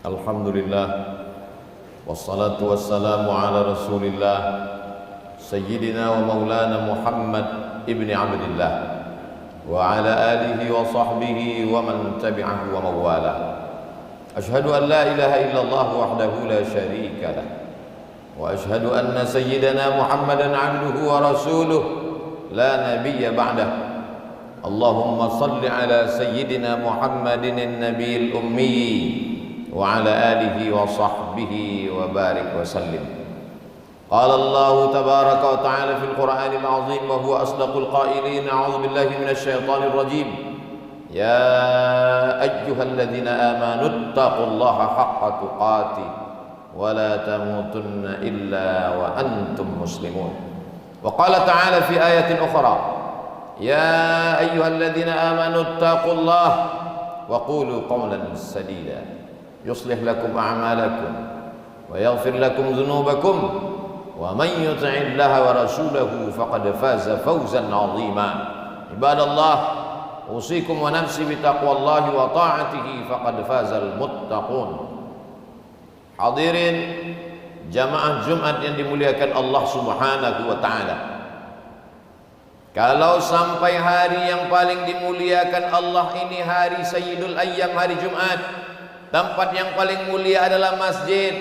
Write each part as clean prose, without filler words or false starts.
Alhamdulillah, wassalatu wassalamu ala rasulillah Sayyidina wa maulana Muhammad ibni Abdillah wa ala alihi wa sahbihi wa man tabi'ahu wa mawala. Ashhadu an la ilaha illallah wahdahu la sharika lah, wa ashhadu anna sayyidana Muhammadan abduhu wa rasuluh la nabiyya ba'dah. Allahumma salli ala sayyidina Muhammadin an-nabiyil ummi wa ala alihi wa sahbihi wa barik wa sallim. Qala Allah tabaraka wa ta'ala fil Qur'anil azim wa huwa asdaqul qailin. A'udzu billahi minasy syaithanir rajim. Ya ayyuhalladzina amanu taqullaha haqqa tuqatih wa la tamutunna illa wa antum muslimun. Wa qala ta'ala fi ayatin ukhra, ya ayyuhalladzina amanu taqullaha wa qulu qawlan sadida yuslih lakum a'malakum wa yaghfir lakum dhunubakum wa man yuti'illaha wa rasulahu faqad faza fawzan 'azima. Ibadallah, usikum wa nafsi bi taqwallahi wa ta'atihi faqad fazal muttaqun. Hadirin jamaah Jumat yang dimuliakan Allah Subhanahu wa taala. Kalau sampai hari yang paling dimuliakan Allah ini hari Sayyidul Ayyam, hari Jumat, tempat yang paling mulia adalah masjid,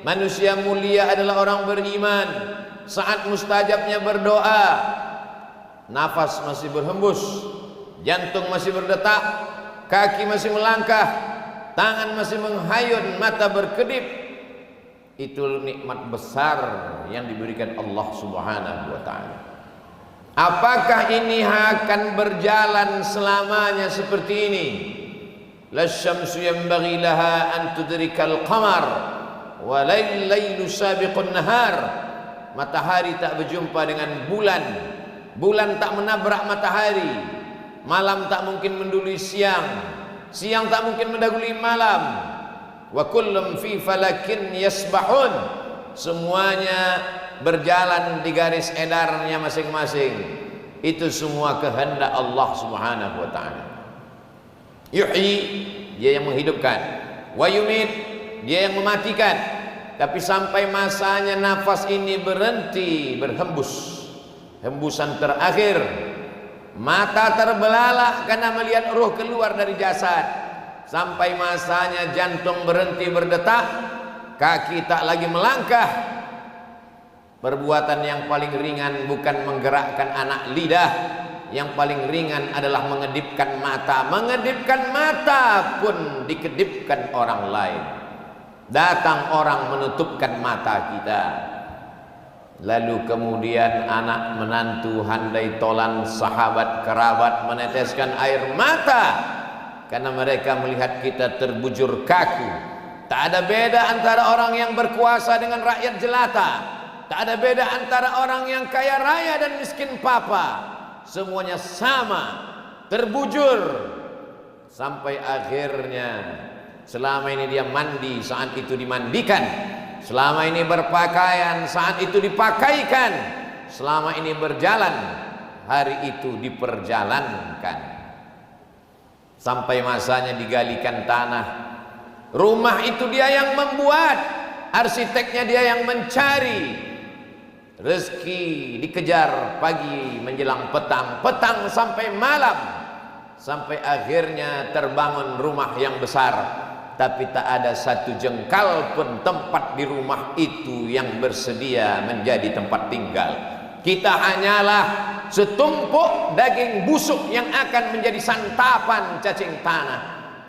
manusia mulia adalah orang beriman. Saat mustajabnya berdoa, nafas masih berhembus, jantung masih berdetak, kaki masih melangkah, tangan masih menghayun, mata berkedip. Itu nikmat besar yang diberikan Allah Subhanahu wa ta'ala. Apakah ini akan berjalan selamanya seperti ini? La syamsu yanbaghi laha an tudrikal qamar wa lailu sabiqun nahar. Matahari tak berjumpa dengan bulan, bulan tak menabrak matahari, malam tak mungkin mendului siang, siang tak mungkin mendahului malam. Wa kullum fi falakin yasbahun. Semuanya berjalan di garis edarnya masing-masing. Itu semua kehendak Allah Subhanahu wa ta'ala. Yuhyi, dia yang menghidupkan, wa yumit, dia yang mematikan. Tapi sampai masanya nafas ini berhenti berhembus, hembusan terakhir, mata terbelalak karena melihat ruh keluar dari jasad. Sampai masanya jantung berhenti berdetak, kaki tak lagi melangkah. Perbuatan yang paling ringan bukan menggerakkan anak lidah, yang paling ringan adalah mengedipkan mata. Mengedipkan mata pun dikedipkan orang lain. Datang orang menutupkan mata kita, lalu kemudian anak menantu, handai tolan, sahabat kerabat meneteskan air mata karena mereka melihat kita terbujur kaku. Tak ada beda antara orang yang berkuasa dengan rakyat jelata. Tak ada beda antara orang yang kaya raya dan miskin papa. Semuanya sama, terbujur. Sampai akhirnya selama ini dia mandi, saat itu dimandikan. Selama ini berpakaian, saat itu dipakaikan. Selama ini berjalan, hari itu diperjalankan. Sampai masanya digalikan tanah. Rumah itu dia yang membuat, arsiteknya dia yang mencari. Rezeki dikejar pagi menjelang petang, petang sampai malam, sampai akhirnya terbangun rumah yang besar, tapi tak ada satu jengkal pun tempat di rumah itu yang bersedia menjadi tempat tinggal. Kita hanyalah setumpuk daging busuk yang akan menjadi santapan cacing tanah.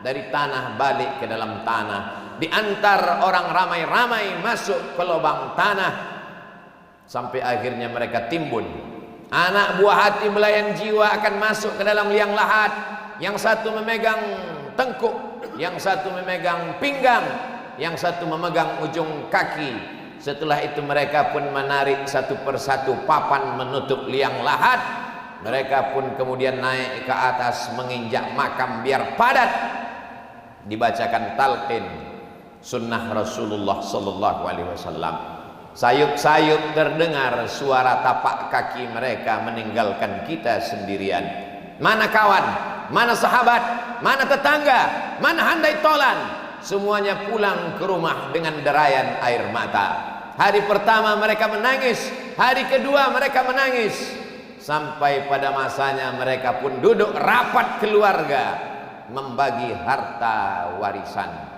Dari tanah balik ke dalam tanah, diantar orang ramai-ramai masuk ke lubang tanah, sampai akhirnya mereka timbun. Anak buah hati belayan jiwa akan masuk ke dalam liang lahat. Yang satu memegang tengkuk, yang satu memegang pinggang, yang satu memegang ujung kaki. Setelah itu mereka pun menarik satu persatu papan menutup liang lahat. Mereka pun kemudian naik ke atas menginjak makam biar padat. Dibacakan talqin sunnah Rasulullah sallallahu alaihi wasallam. Sayup-sayup terdengar suara tapak kaki mereka meninggalkan kita sendirian. Mana kawan, mana sahabat, mana tetangga, mana handai tolan? semuanya pulang ke rumah dengan derayan air mata. Hari pertama mereka menangis, hari kedua mereka menangis, sampai pada masanya mereka pun duduk rapat keluarga membagi harta warisan.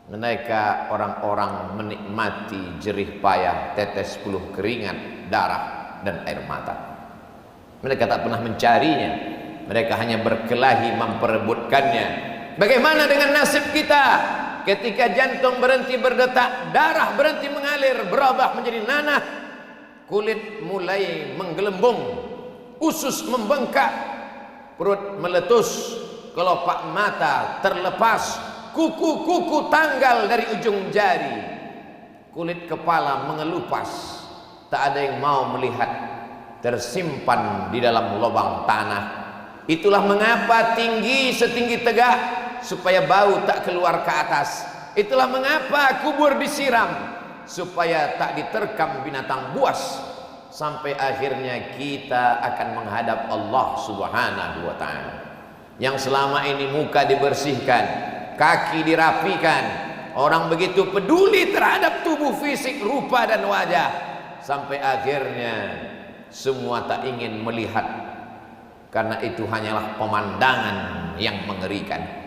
Mereka orang-orang menikmati jerih payah tetes puluh keringat, darah dan air mata. Mereka tak pernah mencarinya, mereka hanya berkelahi memperebutkannya. Bagaimana dengan nasib kita? Ketika jantung berhenti berdetak, darah berhenti mengalir, berubah menjadi nanah, kulit mulai menggelembung, usus membengkak, perut meletus, kelopak mata terlepas, kuku-kuku tanggal dari ujung jari, kulit kepala mengelupas, tak ada yang mau melihat, tersimpan di dalam lubang tanah. Itulah mengapa tinggi setinggi tegak, supaya bau tak keluar ke atas. Itulah mengapa kubur disiram, supaya tak diterkam binatang buas. Sampai akhirnya kita akan menghadap Allah Subhanahu wa ta'ala, yang selama ini muka dibersihkan, kaki dirapikan, orang begitu peduli terhadap tubuh fisik, rupa dan wajah, sampai akhirnya semua tak ingin melihat, karena itu hanyalah pemandangan yang mengerikan.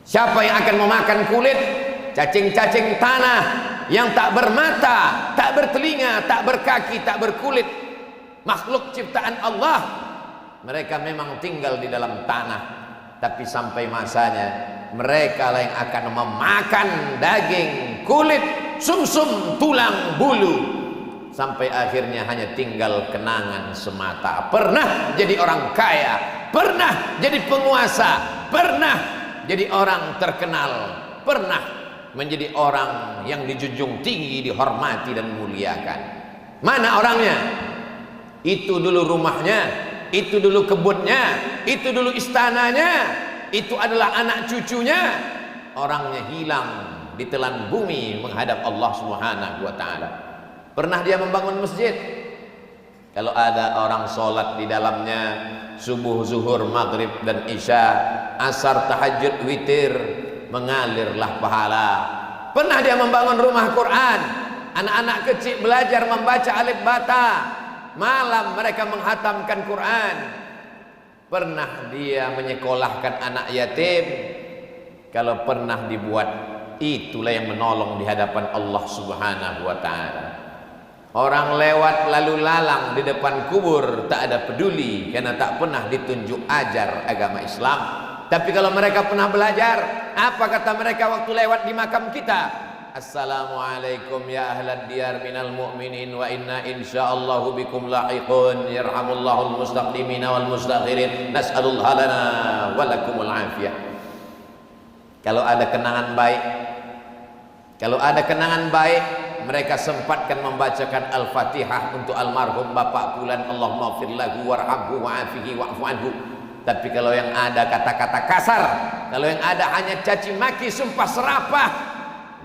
Siapa yang akan memakan kulit? Cacing-cacing tanah yang tak bermata, tak bertelinga, tak berkaki, tak berkulit, makhluk ciptaan Allah. Mereka memang tinggal di dalam tanah, tapi sampai masanya mereka lah yang akan memakan daging, kulit, sumsum, tulang, bulu, sampai akhirnya hanya tinggal kenangan semata. Pernah jadi orang kaya, pernah jadi penguasa, pernah jadi orang terkenal, pernah menjadi orang yang dijunjung tinggi, dihormati dan muliakan. Mana orangnya? Itu dulu rumahnya, itu dulu kebunnya, itu dulu istananya, itu adalah anak cucunya. Orangnya hilang ditelan bumi menghadap Allah Subhanahu wa ta'ala. Pernah dia membangun masjid? Kalau ada orang sholat di dalamnya, subuh, zuhur, maghrib dan isya, asar, tahajud, witir, mengalirlah pahala. Pernah dia membangun rumah Quran, anak-anak kecil belajar membaca alif bata, malam mereka menghatamkan Quran. Pernah dia menyekolahkan anak yatim. Kalau pernah dibuat, itulah yang menolong di hadapan Allah Subhanahu wa ta'ala. Orang lewat lalu lalang di depan kubur tak ada peduli, karena tak pernah ditunjuk ajar agama Islam. Tapi kalau mereka pernah belajar, apa kata mereka waktu lewat di makam kita? Assalamualaikum ya ahlad diyar minal mu'minin wa inna insyaallahu bikum lahiqun, yarhamullahul mustaqdimina wal mustakhirin, nas'alullah lana wa lakumul afiyah. Kalau ada kenangan baik, kalau ada kenangan baik, mereka sempatkan membacakan Al-Fatihah untuk almarhum Bapak Fulan, Allahumma ighfir lahu warhamhu wa'afihi wa'fu anhu. Tapi kalau yang ada kata-kata kasar, kalau yang ada hanya caci maki, sumpah serapah,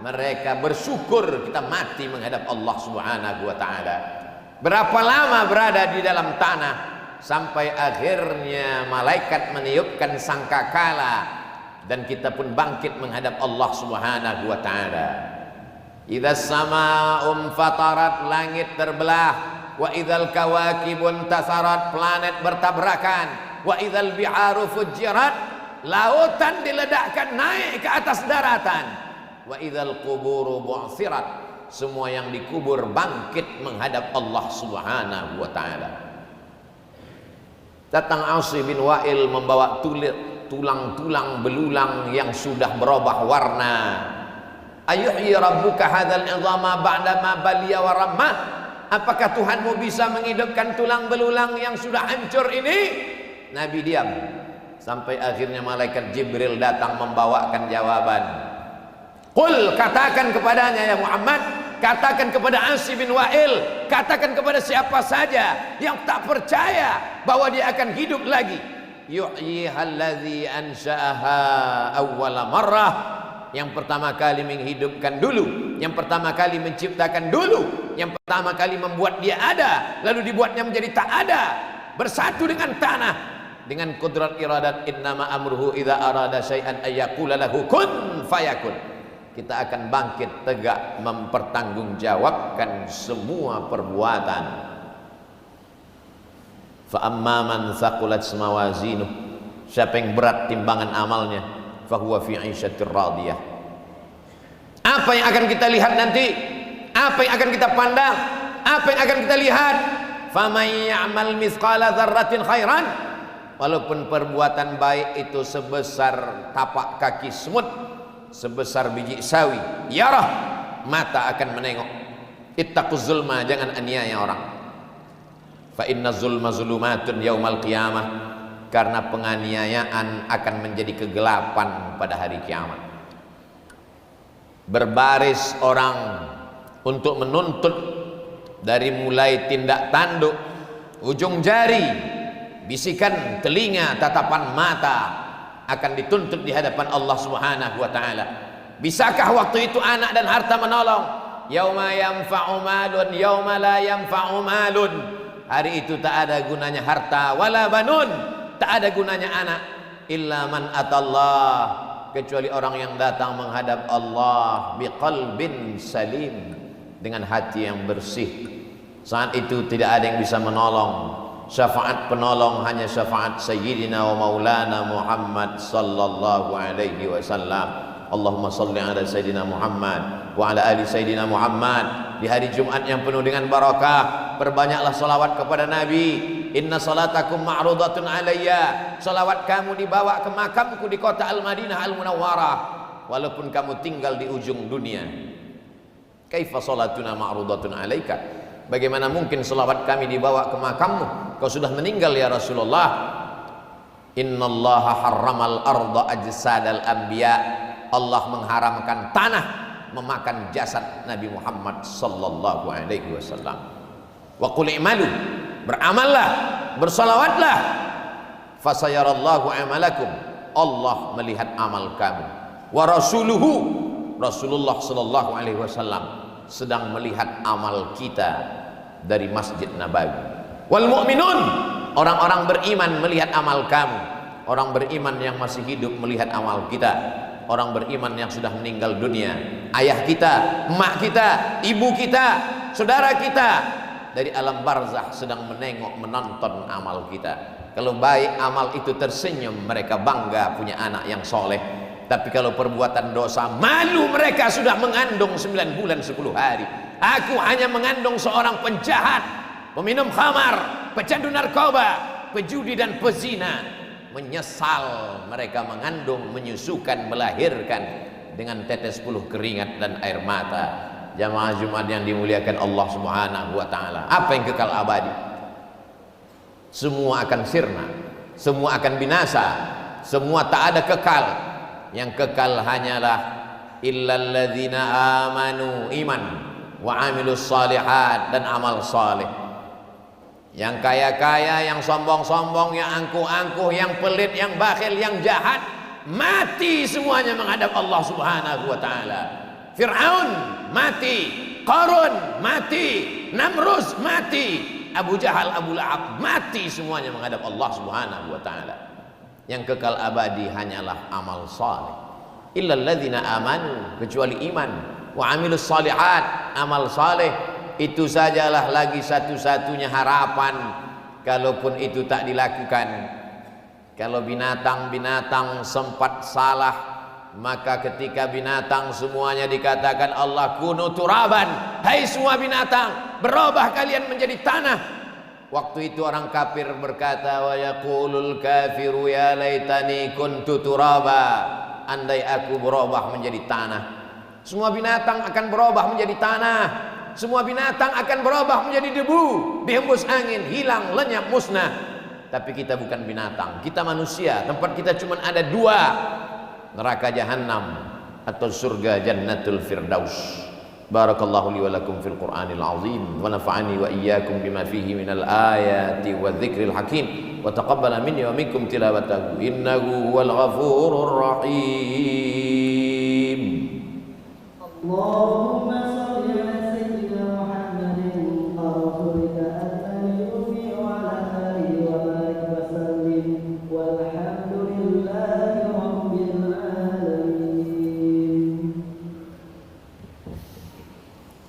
mereka bersyukur kita mati menghadap Allah Subhanahu wa ta'ala. Berapa lama berada di dalam tanah, sampai akhirnya malaikat meniupkan sangkakala dan kita pun bangkit menghadap Allah Subhanahu wa ta'ala. Idzas sama'un fatarat, langit terbelah, wa idzal kawakibun tasarat, planet bertabrakan, wa idzal bi'aru fujirat, lautan diledakkan naik ke atas daratan, wa idzal quburu bu'sirat, semua yang dikubur bangkit menghadap Allah Subhanahu wa ta'ala. Datang Asi bin Wa'il membawa tulang-tulang belulang yang sudah berubah warna. Ayuhyi rabbuka hadzal 'idhama ba'da ma baliya wa ramma? Apakah Tuhanmu bisa menghidupkan tulang belulang yang sudah hancur ini? Nabi diam sampai akhirnya malaikat Jibril datang membawakan jawaban. Qul, katakan kepadanya ya Muhammad, katakan kepada Asi bin Wa'il, katakan kepada siapa saja yang tak percaya bahwa dia akan hidup lagi. Yuhyihalladzi ansha'aha awwala marrah, yang pertama kali menghidupkan dulu, yang pertama kali menciptakan dulu, yang pertama kali membuat dia ada, lalu dibuatnya menjadi tak ada, bersatu dengan tanah. dengan kudrat iradat, innama amruhu idza arada syai'an ayyaqula lahu kun fayakun. Kita akan bangkit tegak mempertanggungjawabkan semua perbuatan. Fa amma man thaqulat mawazinuh, siapa yang berat timbangan amalnya, fa huwa fi 'ishatir radiyah. Apa yang akan kita lihat nanti? Apa yang akan kita pandang? Apa yang akan kita lihat? Faman ya'mal mithqala dzarratin khairan, walaupun perbuatan baik itu sebesar tapak kaki semut, sebesar biji sawi, yarah, mata akan menengok. Ittaquz zulma, jangan aniaya orang. Fa inna zulma zulumatun yaumal qiyamah, karena penganiayaan akan menjadi kegelapan pada hari kiamat. Berbaris orang untuk menuntut, dari mulai tindak tanduk, ujung jari, bisikan telinga, tatapan mata, akan dituntut di hadapan Allah Subhanahu wa taala. Bisakah waktu itu anak dan harta menolong? Yauma yanfa'u malun yauma la yanfa'u malun. Hari itu tak ada gunanya harta wala banun, tak ada gunanya anak, illa man atallah, kecuali orang yang datang menghadap Allah biqalbin salim, dengan hati yang bersih. Saat itu tidak ada yang bisa menolong. Syafaat penolong hanya syafaat Sayyidina wa Maulana Muhammad sallallahu alaihi wasallam. Allahumma salli ala Sayyidina Muhammad wa ala ali Sayyidina Muhammad. Di hari Jumat yang penuh dengan barakah, perbanyaklah salawat kepada Nabi. Inna salatakum ma'rudatun alayya, salawat kamu dibawa ke makamku di kota Al-Madinah Al-Munawwarah, walaupun kamu tinggal di ujung dunia. Kaifa salatuna ma'rudatun alaika, bagaimana mungkin selawat kami dibawa ke makammu? Kau sudah meninggal ya Rasulullah. Innallaha harramal arda ajsadal anbiya, Allah mengharamkan tanah memakan jasad Nabi Muhammad sallallahu alaihi wasallam. Wa qul i'malu, beramallah, bersalawatlah, fasayarallahu amalakum, Allah melihat amal kamu. Wa rasuluhu, Rasulullah sallallahu alaihi wasallam sedang melihat amal kita dari Masjid Nabawi. Wal mu'minun, orang-orang beriman melihat amal kamu. Orang beriman yang masih hidup melihat amal kita. Orang beriman yang sudah meninggal dunia, ayah kita, emak kita, ibu kita, saudara kita, dari alam barzakh sedang menengok, menonton amal kita. Kalau baik amal itu tersenyum, mereka bangga punya anak yang soleh. Tapi kalau perbuatan dosa, malu mereka sudah mengandung 9 bulan 10 hari. Aku hanya mengandung seorang penjahat, peminum khamar, pecandu narkoba, pejudi dan pezina. Menyesal mereka mengandung, menyusukan, melahirkan dengan tetes puluh keringat dan air mata. Jamaah Jumat yang dimuliakan Allah Subhanahu wa taala. Apa yang kekal abadi? Semua akan sirna, semua akan binasa, semua tak ada kekal. Yang kekal hanyalah illalladzina amanu, iman, wa amilus salihat, dan amal saleh. Yang kaya-kaya, yang sombong-sombong, yang angkuh-angkuh, yang pelit, yang bakhil, yang jahat, mati semuanya menghadap Allah Subhanahu wa taala. Fir'aun mati, Qarun mati, Namrus mati, Abu Jahal, Abu Lahab mati, semuanya menghadap Allah Subhanahu wa taala. Yang kekal abadi hanyalah amal saleh. Illal ladzina amanu, kecuali iman, wa amilus salihat, amal saleh. Itu sajalah lagi satu-satunya harapan. Kalaupun itu tak dilakukan, kalau binatang-binatang sempat salah, maka ketika binatang semuanya dikatakan Allah kunu turaban, hai semua binatang, berubah kalian menjadi tanah. Waktu itu orang kafir berkata, wa yaqulul kafiru ya laitani kuntu turaba, andai aku berubah menjadi tanah. Semua binatang akan berubah menjadi tanah. Semua binatang akan berubah menjadi debu, dihembus angin, hilang, lenyap, musnah. Tapi kita bukan binatang, kita manusia. Tempat kita cuma ada dua, neraka jahanam atau surga jannatul firdaus. Barakallahu li wa lakum fil Qur'anil azim, wa nafa'ani wa iyyakum bima fihi minal ayati wa dzikril hakim, wa taqabbala minni wa minkum tilawatahu innahu huwal ghafurur rahim. Allahumma shalli ala sayyidina Muhammadin rasulika al-amini wa ala alihi wa barik wa sallim.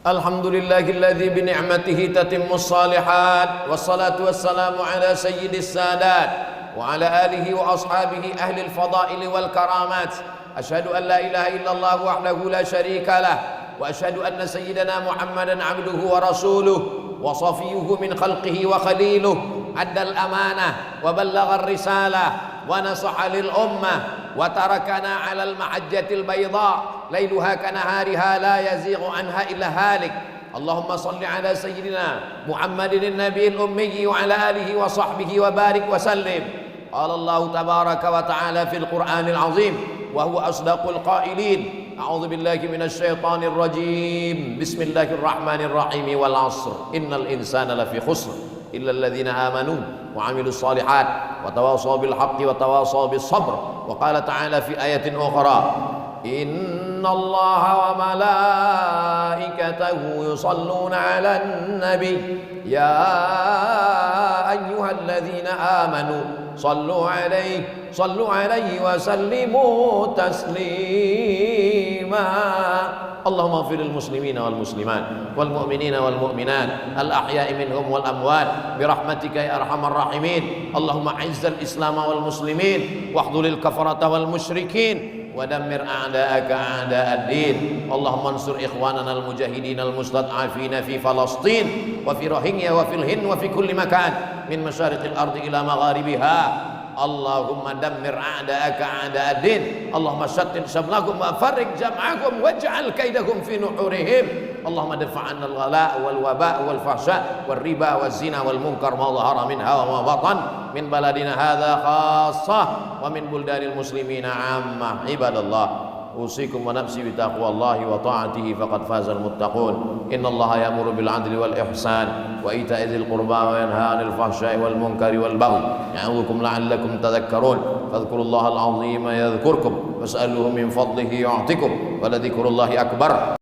Alhamdulillahilladzi bi ni'matihi tatimmus shalihat. Wassalatu wassalamu ala sayyidis sadat wa ala alihi wa ashabihi ahli al-fadail wal karamat. Asyhadu an la ilaha illallah wahdahu la syarika lah wa asyhadu anna sayyidana Muhammadan abduhu wa rasuluh wa safiyuhu min khalqihi wa khaliluh. Addal amanah wa ballagha ar-risalah wa nasaha lil ummah wa tarakana 'alal mahajjatil bayda lailuha kanahariha la yazighu anha illa halik. Allahumma salli ala sayyidina Muhammadin nabiyil ummi wa ala alihi wa sahbihi wa barik wa sallim. Qala Allah tabaraka wa ta'ala fil Qur'anil azim wa huwa asdaqul qailin. A'udzu billahi minasy syaithanir rajim. Bismillahirrahmanirrahim. Wal 'ashr innal insana lafi khusr illa alladhina amanu wa 'amilus shalihat wa tawasaw bil haqqi wa tawasaw bis sabr. Wa qala ta'ala fi ayatin ukhra innallaha wa malaikatahu yusalluna 'alan nabi ya ayyuhalladzina amanu sallu 'alaihi wa sallimu taslima. Allahumma ighfir lil muslimina wal muslimat wal mu'minina wal mu'minat al ahya'i minhum wal amwat bi rahmatika ya arhamar rahimin. Allahumma izzal islam wal muslimin wahdhuril kafarata wal musyrikin wa dammir a'da'aka a'da'ad-din. Allahumma ansur ikhwanana al mujahidin al mustad'afina fi Falastin wa fi Rohingya wa fil Hind wa fi kulli makan min masyariqil ardi ila magharibiha. Allahumma dammir a'da'aka a'da'ad-din. Allahumma shattit shamlahum wa farriq jam'ahum waj'al kaidahum fi nuhurihim. Allahumma dafa'anna al-ghala' wal waba' wal fahsya' wal riba waz zina wal munkar ma dhahara minha wa ma batan min baladina hadha khassah wa min buldanil muslimina 'ammah. Ibadallah, usikum wa nafsi bi taqwallahi wa ta'atihi faqad fazal muttaqun. Innallaha ya'muru bil 'adli wal ihsan wa ita'i dzil qurba wa yanha 'anil fahsya'i wal munkari wal baghi ya'idzukum la'allakum tadhakkarun. Fadhkurullahal 'azima yadhkurkum was'aluhu min fadlihi yu'tikum wa la dzikrullahi akbar.